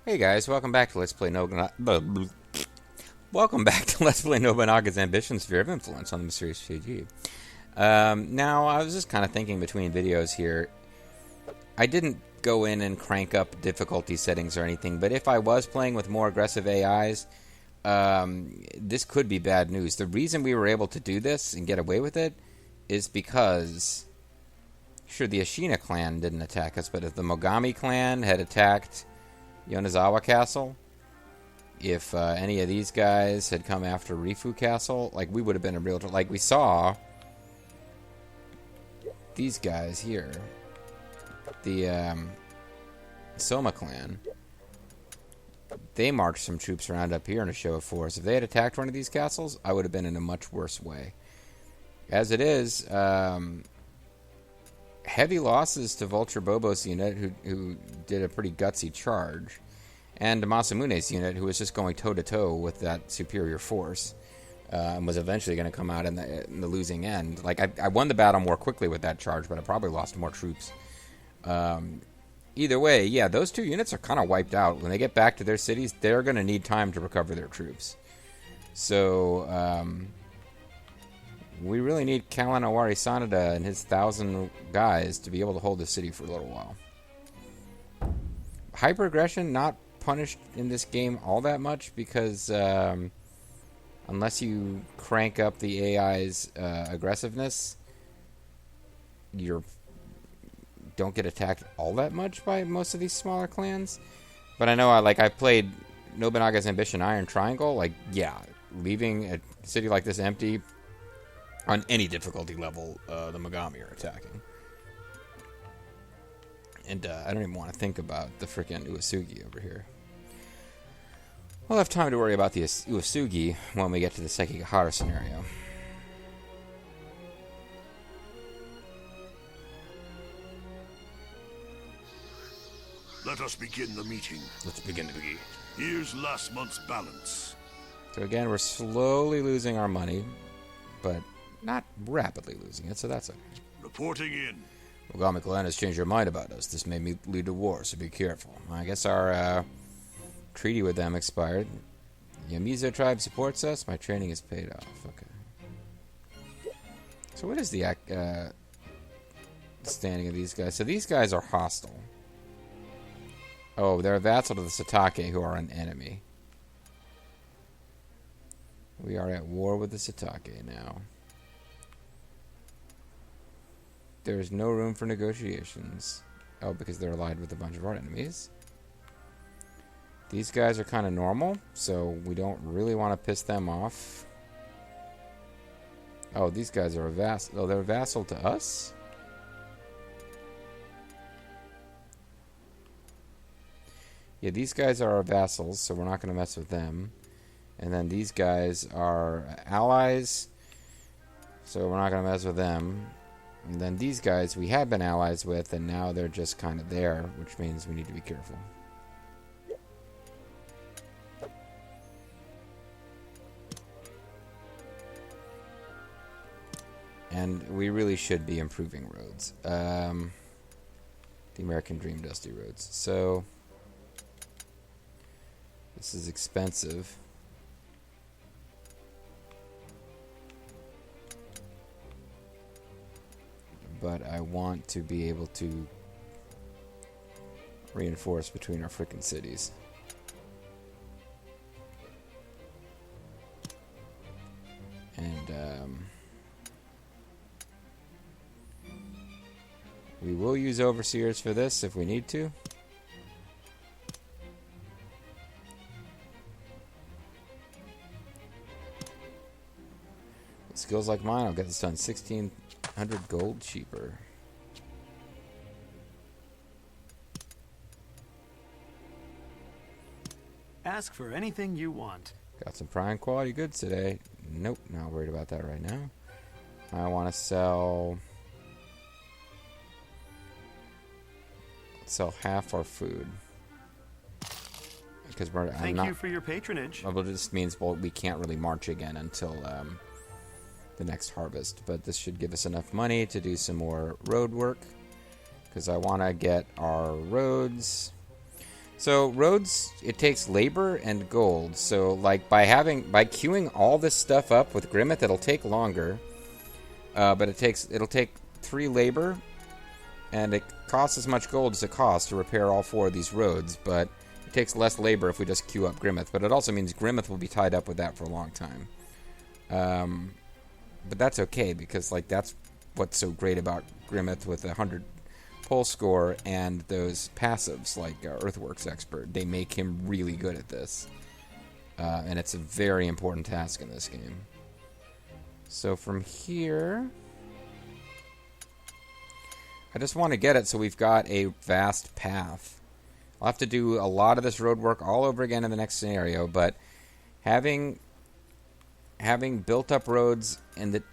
Hey guys, welcome back to Let's Play Welcome back to Let's Play Nobunaga's Ambition Sphere of Influence on the Mysterious CG. Now, I was just kind of thinking between videos here. I didn't go in and crank up difficulty settings or anything, but if I was playing with more aggressive AIs, this could be bad news. The reason we were able to do this and get away with it is because, sure, the Ashina clan didn't attack us, but if the Mogami clan had attacked Yonezawa Castle, if any of these guys had come after Rifu Castle, like, we would have been in real trouble. Like, we saw these guys here, the Soma clan, they marched some troops around up here in a show of force. If they had attacked one of these castles, I would have been in a much worse way. As it is, heavy losses to Vulture Bobo's unit, who did a pretty gutsy charge, and Masamune's unit, who was just going toe-to-toe with that superior force, and was eventually going to come out in the losing end. Like, I won the battle more quickly with that charge, but I probably lost more troops. Either way, yeah, those two units are kind of wiped out. When they get back to their cities, they're going to need time to recover their troops. So, we really need Kalan Owari-Sanada and his 1,000 guys to be able to hold the city for a little while. Hyper-aggression, not punished in this game all that much, because unless you crank up the AI's aggressiveness, you don't get attacked all that much by most of these smaller clans. But I know, I played Nobunaga's Ambition Iron Triangle. Like, yeah, leaving a city like this empty on any difficulty level, the Mogami are attacking. And I don't even want to think about the frickin' Uesugi over here. We'll have time to worry about the Uesugi when we get to the Sekigahara scenario. Let us begin the meeting. Let's begin the meeting. Here's last month's balance. So again, we're slowly losing our money, but not rapidly losing it, so that's okay. Reporting in. Mogami clan has changed their mind about us. This may lead to war, so be careful. I guess our treaty with them expired. The Yamizo tribe supports us. My training is paid off. Okay. So what is the standing of these guys? So these guys are hostile. Oh, they're a vassal to the Satake, who are an enemy. We are at war with the Satake now. There is no room for negotiations. Oh, because they're allied with a bunch of our enemies. These guys are kind of normal, so we don't really want to piss them off. Oh, these guys are a vassal. Oh, they're a vassal to us? Yeah, these guys are our vassals, so we're not going to mess with them. And then these guys are allies, so we're not going to mess with them. And then these guys we have been allies with, and now they're just kind of there, which means we need to be careful. And we really should be improving roads. The American Dream Dusty roads. So this is expensive. But I want to be able to reinforce between our frickin' cities. And we will use overseers for this if we need to. With skills like mine, I'll get this done 1,600 gold cheaper. Ask for anything you want. Got some prime quality goods today. Nope, not worried about that right now. I want to sell half our food because Thank you for your patronage. Well, this means we can't really march again until the next harvest, but this should give us enough money to do some more road work because I want to get our roads So roads, it takes labor and gold. So like by queuing all this stuff up with Grimmeth, it'll take longer. But it'll take 3 labor, and it costs as much gold as it costs to repair all 4 of these roads. But it takes less labor if we just queue up Grimmeth. But it also means Grimmeth will be tied up with that for a long time. But that's okay, because like that's what's so great about Grimmeth with 100 pull score and those passives like Earthworks Expert. They make him really good at this. And it's a very important task in this game. So from here, I just want to get it so we've got a vast path. I'll have to do a lot of this road work all over again in the next scenario, but having built up roads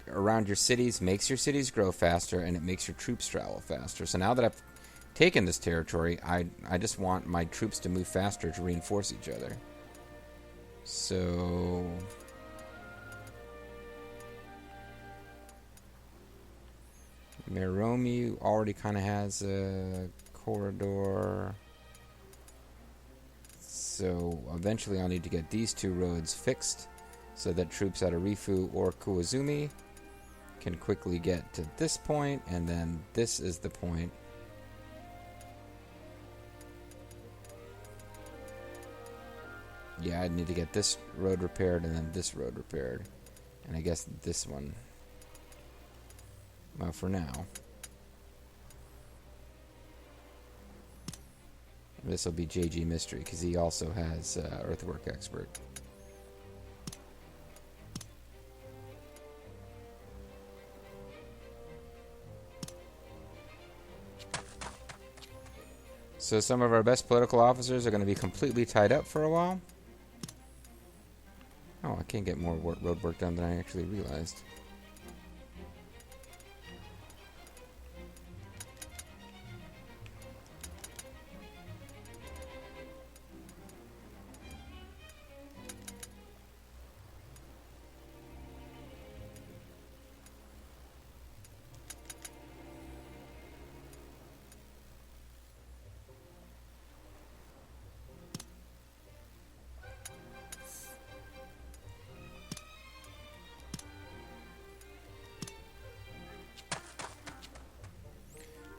around your cities makes your cities grow faster, and it makes your troops travel faster. So now that I've taken this territory, I just want my troops to move faster to reinforce each other. So Meromi already kind of has a corridor. So eventually I'll need to get these 2 roads fixed so that troops out of Rifu or Kuwazumi can quickly get to this point, and then this is the point. Yeah, I need to get this road repaired and then this road repaired. And I guess this one. Well, for now. This will be JG Mystery, because he also has Earthwork Expert. So some of our best political officers are going to be completely tied up for a while. Oh, I can't get more road work done than I actually realized.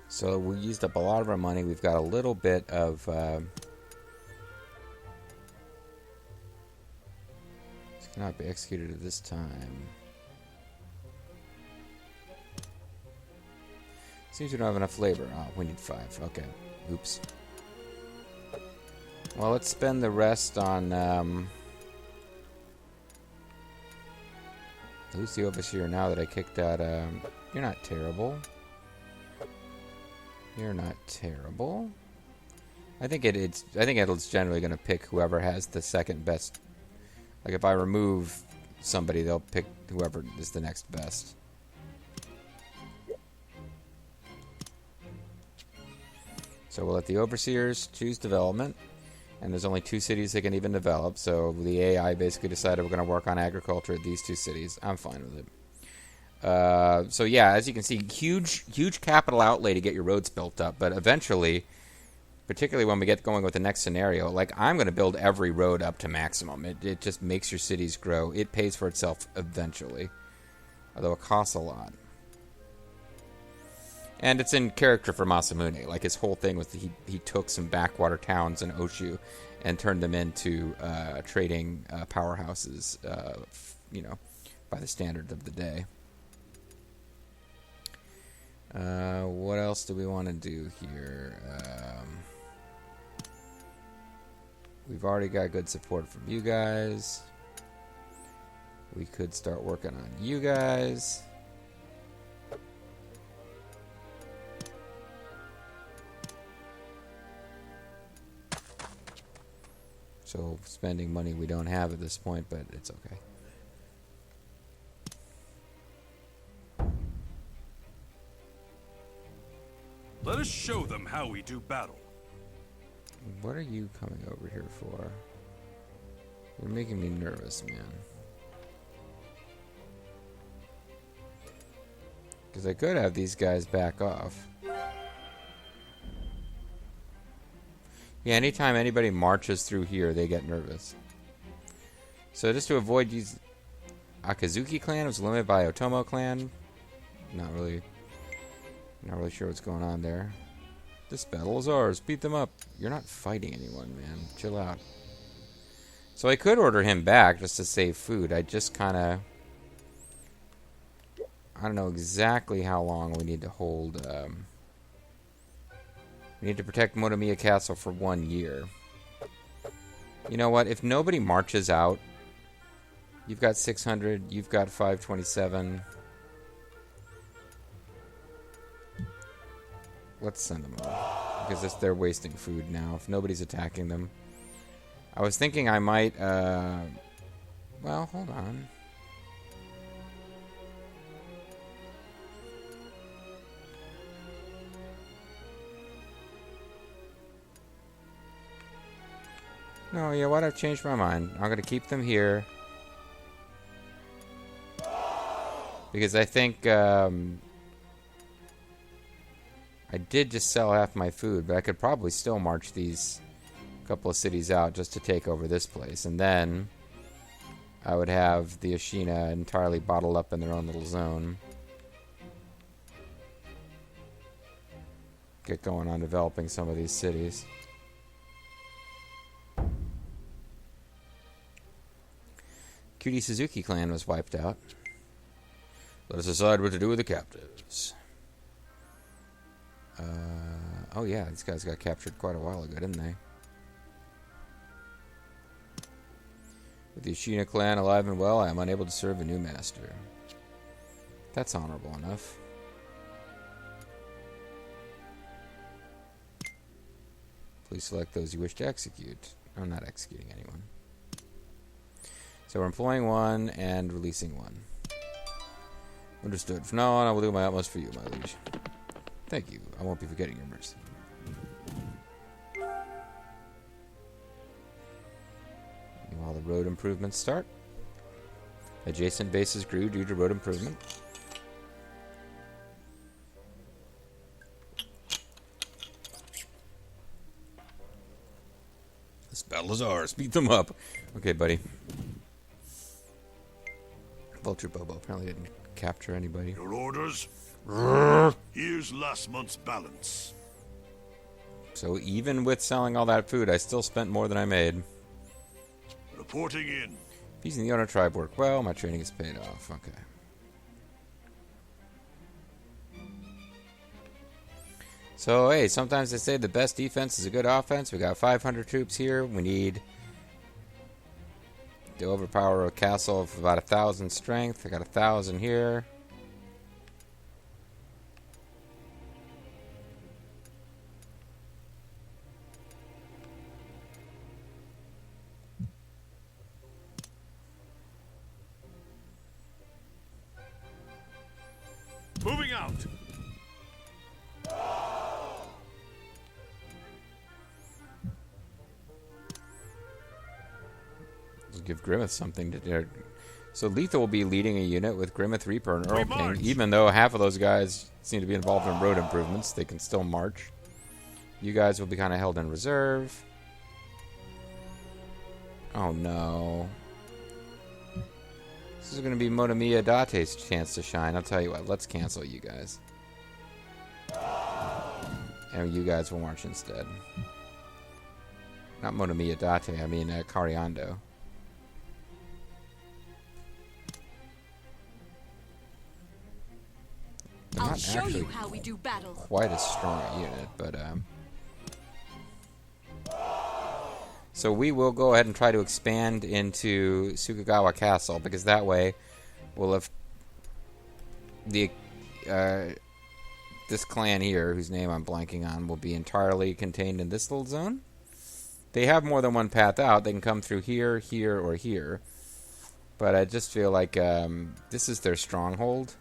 So we used up a lot of our money. We've got a little bit of... This cannot be executed at this time. Seems we don't have enough labor. Oh, we need 5. Okay. Oops. Well, let's spend the rest on... Who's the overseer now that I kicked out? You're not terrible. You're not terrible. I think it's generally going to pick whoever has the second best. Like if I remove somebody, they'll pick whoever is the next best. So we'll let the overseers choose development, and there's only 2 cities they can even develop. So the AI basically decided we're going to work on agriculture at these 2 cities. I'm fine with it. So yeah, as you can see, huge capital outlay to get your roads built up, but eventually, particularly when we get going with the next scenario, like I'm going to build every road up to maximum. It just makes your cities grow. It pays for itself eventually, although it costs a lot. And it's in character for Masamune. Like his whole thing was he took some backwater towns in Oshu and turned them into trading powerhouses, by the standards of the day. What else do we want to do here? We've already got good support from you guys. We could start working on you guys. So spending money we don't have at this point, but it's okay. Let us show them how we do battle. What are you coming over here for? You're making me nervous, man. Because I could have these guys back off. Yeah, anytime anybody marches through here, they get nervous. So just to avoid these... Akazuki clan was limited by Otomo clan. Not really sure what's going on there. This battle is ours. Beat them up. You're not fighting anyone, man. Chill out. So I could order him back just to save food. I just kind of... I don't know exactly how long we need to hold... we need to protect Monomiya Castle for 1 year. You know what? If nobody marches out... You've got 600. You've got 527. Let's send them over. Because they're wasting food now. If nobody's attacking them. I was thinking I might... well, hold on. No, you know what? I've changed my mind. I'm going to keep them here. Because I think... I did just sell half my food, but I could probably still march these couple of cities out just to take over this place. And then I would have the Ashina entirely bottled up in their own little zone. Get going on developing some of these cities. Cutie Suzuki clan was wiped out. Let us decide what to do with the captives. Oh yeah, these guys got captured quite a while ago, didn't they? With the Ashina clan alive and well, I am unable to serve a new master. That's honorable enough. Please select those you wish to execute. I'm not executing anyone. So we're employing one and releasing one. Understood. From now on, I will do my utmost for you, my liege. Thank you. I won't be forgetting your mercy. Meanwhile, the road improvements start. Adjacent bases grew due to road improvement. This battle is ours. Beat them up. Okay, buddy. Vulture Bobo apparently didn't capture anybody. Your orders? Here's last month's balance. So even with selling all that food, I still spent more than I made. Reporting in. Peace in the Owner tribe work well. My training is paid off. Okay. So, hey, sometimes they say the best defense is a good offense. We got 500 troops here. We need to overpower a castle of about 1,000 strength. I got 1,000 here. Moving out. Let's give Grimmeth something to do. So Letha will be leading a unit with Grimmeth, Reaper, and Earl King. Even though half of those guys seem to be involved in road improvements, they can still march. You guys will be kind of held in reserve. Oh no. This is going to be Monomiya Date's chance to shine. I'll tell you what, let's cancel you guys. And you guys will march instead. Not Monomiya Date, I mean Akari Ando. I'll show you how we do battle. Quite a strong unit, but so we will go ahead and try to expand into Sukagawa Castle, because that way we'll have the this clan here, whose name I'm blanking on, will be entirely contained in this little zone. They have more than one path out. They can come through here, here, or here. But I just feel like this is their stronghold.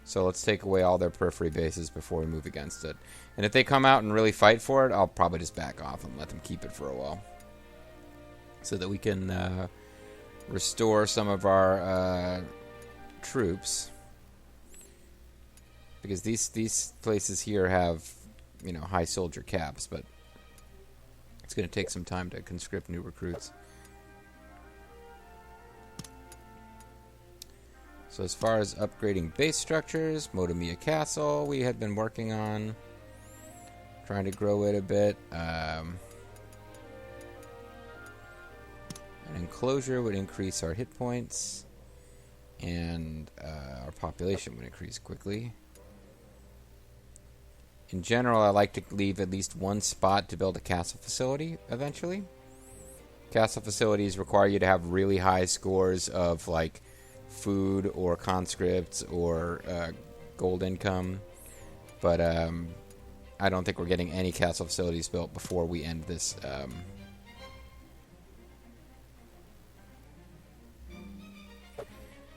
So let's take away all their periphery bases before we move against it. And if they come out and really fight for it, I'll probably just back off and let them keep it for a while. So that we can restore some of our troops. Because these places here have, you know, high soldier caps, but it's going to take some time to conscript new recruits. So as far as upgrading base structures, Motomiya Castle we had been working on. Trying to grow it a bit. An enclosure would increase our hit points. And our population would increase quickly. In general, I like to leave at least one spot to build a castle facility eventually. Castle facilities require you to have really high scores of like food or conscripts or gold income. But I don't think we're getting any castle facilities built before we end this. I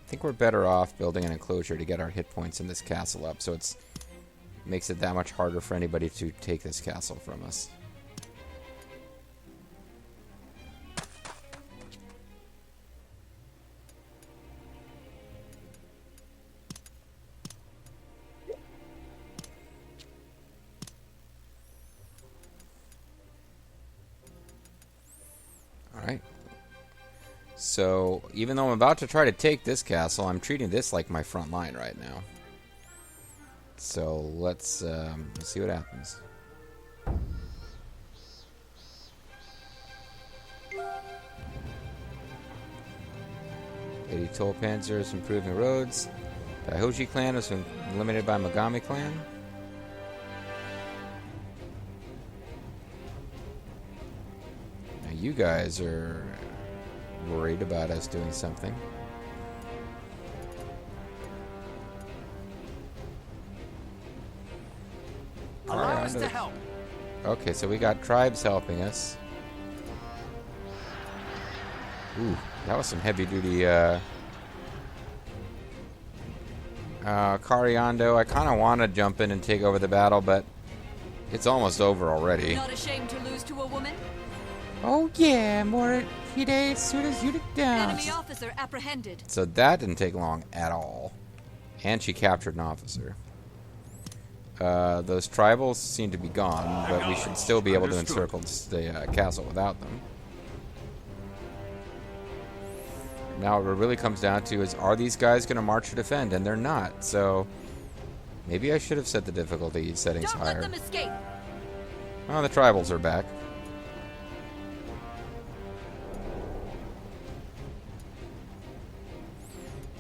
think we're better off building an enclosure to get our hit points in this castle up, so it makes it that much harder for anybody to take this castle from us. Alright. So, even though I'm about to try to take this castle, I'm treating this like my front line right now. So, let's see what happens. Toll Panzer is improving roads. The Hoji clan was eliminated by Megami clan. Now you guys are worried about us doing something. Allow us to help. Okay, so we got tribes helping us. Ooh, that was some heavy-duty, Akari Ando. I kind of want to jump in and take over the battle, but it's almost over already. Not ashamed to lose to a woman? Oh yeah, more Hide as soon as you down. Enemy officer apprehended. So that didn't take long at all. And she captured an officer. Those tribals seem to be gone, but we should still be able to encircle the castle without them. Now what it really comes down to is, are these guys going to march or defend? And they're not, so maybe I should have set the difficulty settings higher. Don't let them escape. Oh, the tribals are back.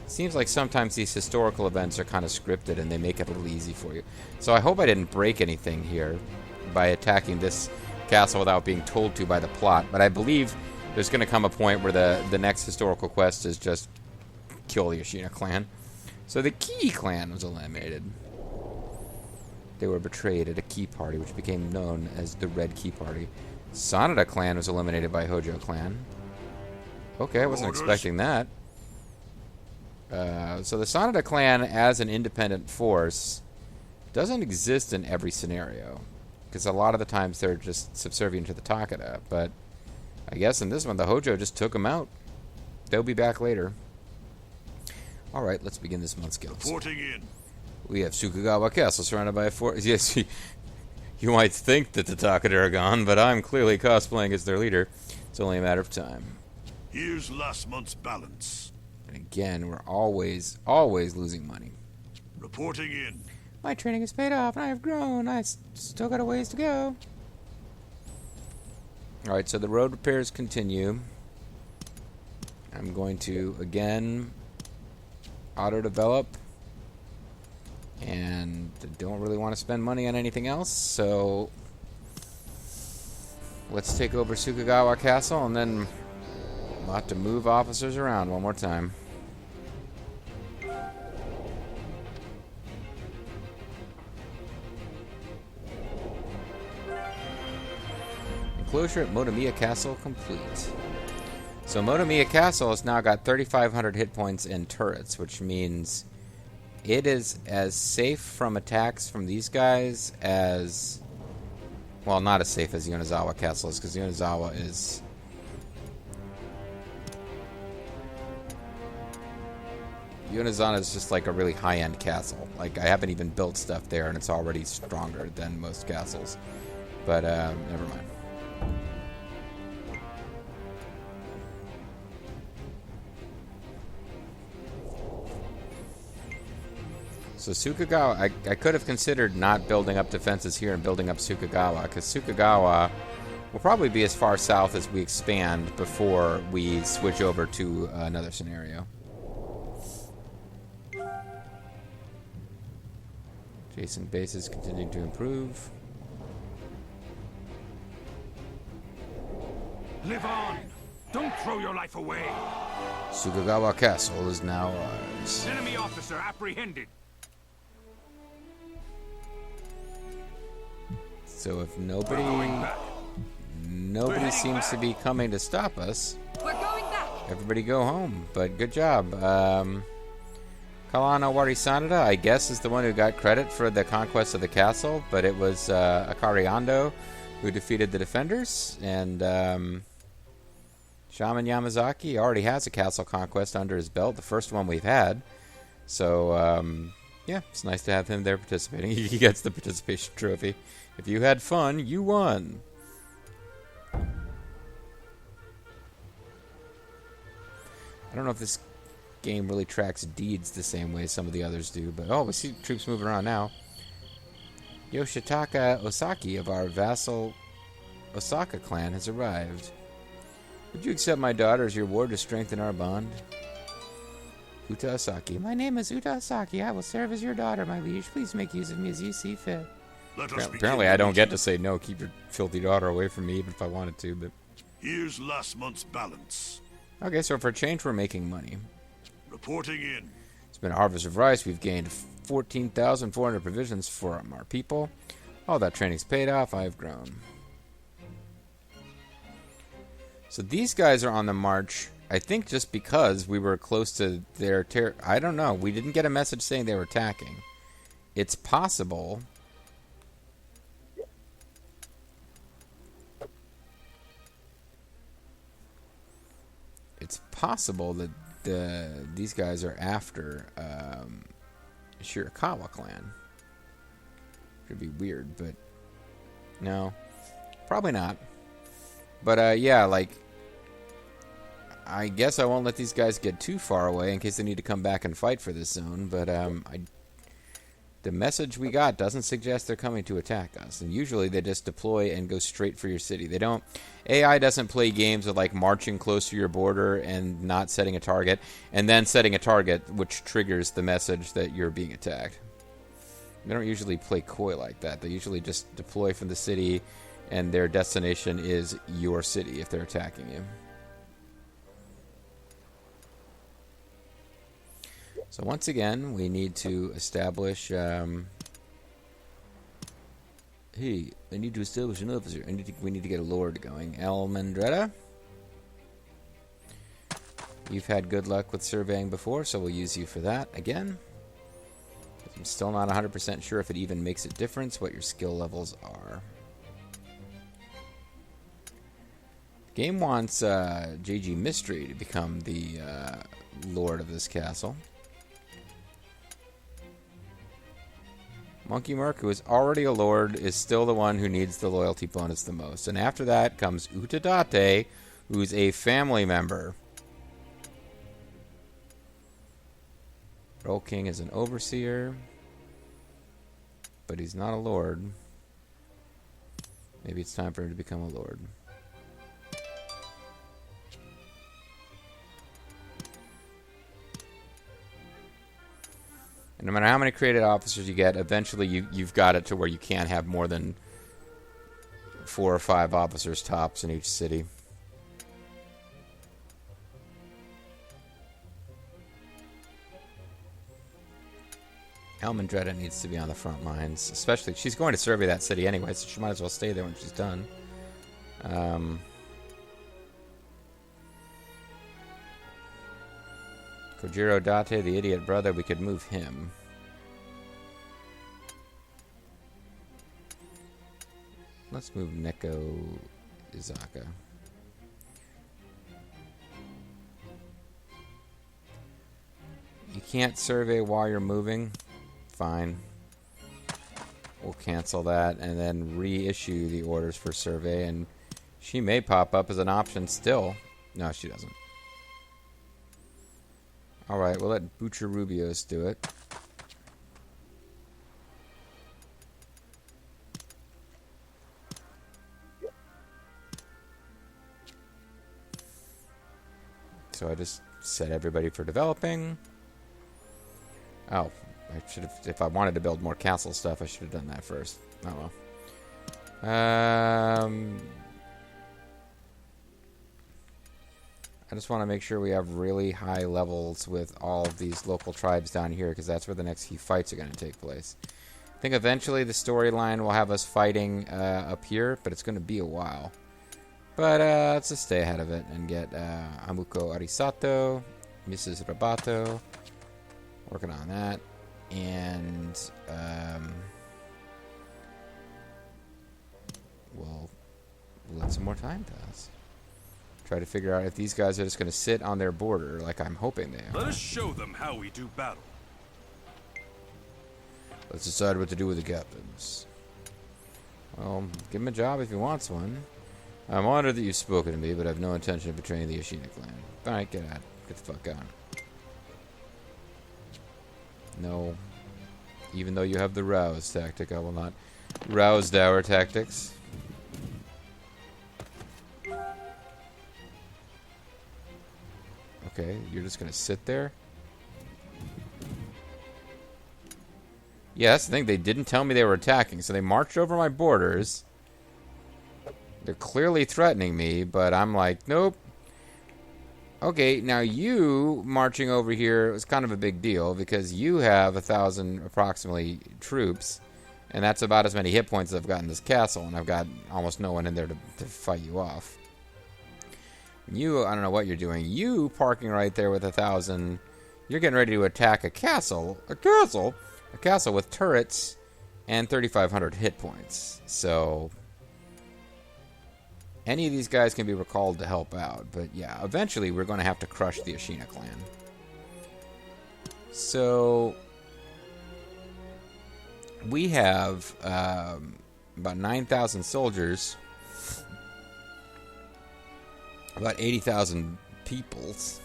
Seems like sometimes these historical events are kind of scripted and they make it a little easy for you. So I hope I didn't break anything here by attacking this castle without being told to by the plot. But I believe there's going to come a point where the next historical quest is just kill the Yoshina clan. So the Ki clan was eliminated. They were betrayed at a Ki party, which became known as the Red Ki party. Sanada clan was eliminated by Hojo clan. Okay, I wasn't expecting that. So the Sanada clan as an independent force doesn't exist in every scenario, because a lot of the times they're just subservient to the Takeda, but I guess in this one the Hojo just took them out. They'll be back later. Alright, let's begin this month's guild. Reporting in. We have Sukagawa Castle surrounded by a fort. Yes, you might think that the Takeda are gone, but I'm clearly cosplaying as their leader. It's only a matter of time. Here's last month's balance. And again, we're always losing money. Reporting in. My training has paid off, and I have grown. I still got a ways to go. Alright, so the road repairs continue. I'm going to, again, auto-develop. And don't really want to spend money on anything else, so let's take over Sukagawa Castle, and then we'll have to move officers around one more time. Enclosure at Motomiya Castle complete. So Motomiya Castle has now got 3,500 hit points and turrets, which means it is as safe from attacks from these guys as... Well, not as safe as Yonezawa Castle is, because Yonezawa is... Yonezawa is just like a really high-end castle. Like, I haven't even built stuff there, and it's already stronger than most castles. But, never mind. So Sukagawa, I could have considered not building up defenses here and building up Sukagawa, because Sukagawa will probably be as far south as we expand before we switch over to another scenario. Adjacent bases continuing to improve. Live on! Don't throw your life away! Sukagawa Castle is now ours. Enemy officer apprehended! So if nobody seems to be coming to stop us, We're going back. everybody go home. But good job. Kalan Owari-Sanada, I guess, is the one who got credit for the conquest of the castle, but it was Akari Ando who defeated the defenders, and Shaman Yamazaki already has a castle conquest under his belt, the first one we've had. So, yeah, it's nice to have him there participating. He gets the participation trophy. If you had fun, you won. I don't know if this game really tracks deeds the same way some of the others do, but oh, we see troops moving around now. Yoshitaka Osaki of our vassal Osaka clan has arrived. Would you accept my daughter as your ward to strengthen our bond? Uta Osaki. My name is Uta Osaki. I will serve as your daughter, my liege. Please make use of me as you see fit. Apparently I don't get to say no. Keep your filthy daughter away from me, even if I wanted to. But Here's last month's balance. okay, so for a change, we're making money. Reporting in. It's been a harvest of rice. We've gained 14,400 provisions for our people. All that training's paid off. I've grown. So these guys are on the march, I think just because we were close to their I don't know. We didn't get a message saying they were attacking. It's possible. It's possible that these guys are after Shirakawa clan. Could be weird, but no, probably not. But yeah, like I guess I won't let these guys get too far away in case they need to come back and fight for this zone. But the message we got doesn't suggest they're coming to attack us. And usually they just deploy and go straight for your city. They don't. AI doesn't play games of like marching close to your border and not setting a target, and then setting a target which triggers the message that you're being attacked. They don't usually play coy like that. They usually just deploy from the city, and their destination is your city if they're attacking you. So once again, we need to establish... hey, I need to establish an officer. We need to get a lord going. Almendretta? You've had good luck with surveying before, so we'll use you for that again. I'm still not 100% sure if it even makes a difference what your skill levels are. The game wants JG Mystery to become the lord of this castle. Monkey Merc, who is already a lord, is still the one who needs the loyalty bonus the most. And after that comes Utadate, who's a family member. Roll King is an overseer, but he's not a lord. Maybe it's time for him to become a lord. And no matter how many created officers you get, eventually you've got it to where you can't have more than 4 or 5 officers tops in each city. Almendretta needs to be on the front lines. Especially, she's going to survey that city anyway, so she might as well stay there when she's done. Kojiro Date, the idiot brother, we could move him. Let's move Neko Izaka. You can't survey while you're moving? Fine. We'll cancel that and then reissue the orders for survey, and she may pop up as an option still. No, she doesn't. Alright, we'll let Butcher Rubios do it. So I just set everybody for developing. Oh, I should have. If I wanted to build more castle stuff, I should have done that first. Oh well. I just want to make sure we have really high levels with all of these local tribes down here, because that's where the next few fights are going to take place. I think eventually the storyline will have us fighting up here, but it's going to be a while. But let's just stay ahead of it and get Amuko Arisato, Mrs. Rabato, working on that, and we'll let some more time pass. Try to figure out if these guys are just going to sit on their border like I'm hoping they are. Let us show them how we do battle. Let's decide what to do with the captains. Well, give him a job if he wants one. I'm honored that you've spoken to me, but I have no intention of betraying the Ashina clan. Alright, get out. Get the fuck out. No. Even though you have the rouse tactic, I will not rouse our tactics. Okay, you're just gonna sit there? Yeah, that's the thing. They didn't tell me they were attacking, so they marched over my borders. They're clearly threatening me, but I'm like, nope. Okay, now you marching over here was kind of a big deal, because you have 1,000 approximately troops, and that's about as many hit points as I've got in this castle, and I've got almost no one in there to fight you off. You, I don't know what you're doing. You parking right there with 1,000. You're getting ready to attack a castle. A castle with turrets and 3,500 hit points. So any of these guys can be recalled to help out. But yeah, eventually we're going to have to crush the Ashina clan. So we have about 9,000 soldiers. About 80,000 peoples.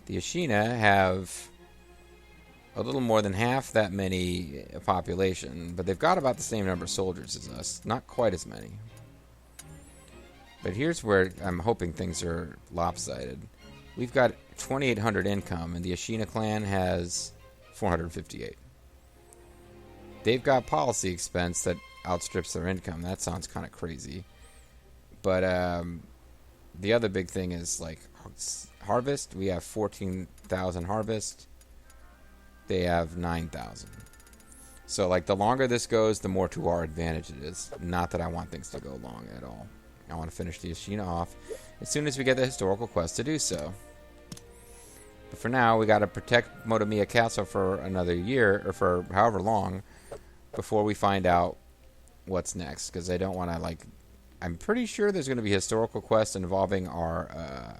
The Ashina have a little more than half that many population, but they've got about the same number of soldiers as us. Not quite as many. But here's where I'm hoping things are lopsided. We've got 2,800 income, and the Ashina clan has 458. They've got policy expense that outstrips their income. That sounds kind of crazy. But the other big thing is, like, harvest. We have 14,000 harvest. They have 9,000. So, like, the longer this goes, the more to our advantage it is. Not that I want things to go long at all. I want to finish the Ashina off as soon as we get the historical quest to do so. But for now, we got to protect Motomiya Castle for another year, or for however long, before we find out what's next. Because I don't want to, like... I'm pretty sure there's going to be historical quests involving our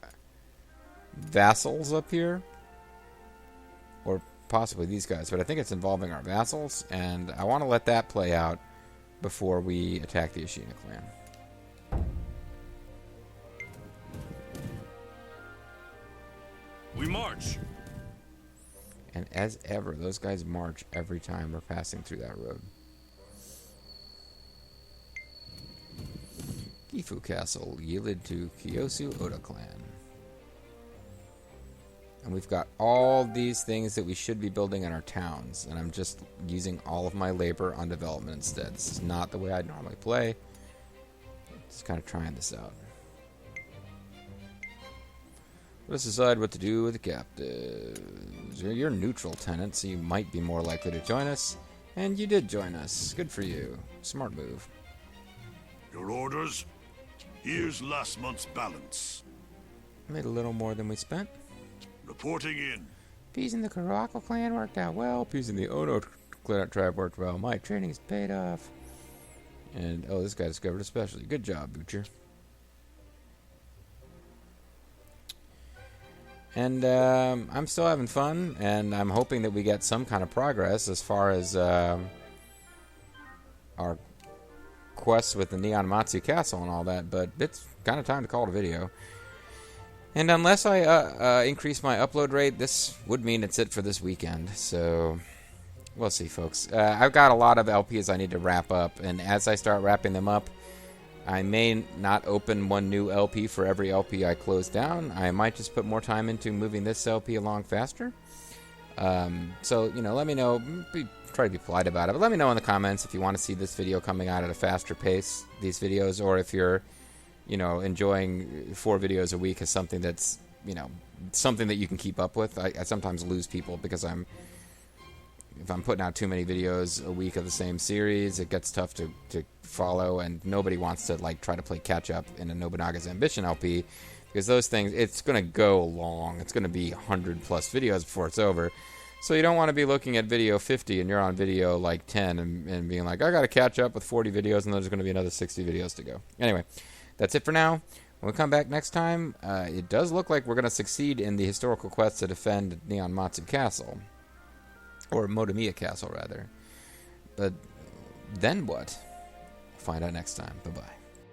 vassals up here. Or possibly these guys. But I think it's involving our vassals. And I want to let that play out before we attack the Ashina clan. We march! And as ever, those guys march every time we're passing through that road. Gifu Castle yielded to Kiyosu Oda clan. And we've got all these things that we should be building in our towns. And I'm just using all of my labor on development instead. This is not the way I normally play. Just kind of trying this out. Let us decide what to do with the captives. You're neutral tenant, so you might be more likely to join us. And you did join us. Good for you. Smart move. Your orders? Here's last month's balance. Made a little more than we spent. Reporting in. Appeasing the Kurako clan worked out well. Appeasing the Ono tribe worked well. My training's paid off. And, oh, this guy discovered a specialty. Good job, Butcher. And I'm still having fun, and I'm hoping that we get some kind of progress as far as our quests with the Neon Matsu Castle and all that, but it's kind of time to call it a video. And unless I increase my upload rate, this would mean it's it for this weekend, so we'll see, folks. I've got a lot of LPs I need to wrap up, and as I start wrapping them up, I may not open one new LP for every LP I close down. I might just put more time into moving this LP along faster. So, let me know. Try to be polite about it, but let me know in the comments if you want to see this video coming out at a faster pace, these videos, or if you're, enjoying 4 videos a week as something that's, something that you can keep up with. I sometimes lose people because if I'm putting out too many videos a week of the same series, it gets tough to follow, and nobody wants to try to play catch up in a Nobunaga's Ambition LP, because those things, it's going to go long. It's going to be 100 plus videos before it's over. So you don't want to be looking at video 50 and you're on video 10 and being like, I got to catch up with 40 videos and there's going to be another 60 videos to go. Anyway, that's it for now. When we come back next time, it does look like we're going to succeed in the historical quest to defend Neon Matsu Castle. Or Motomiya Castle, rather. But then what? Find out next time. Bye-bye.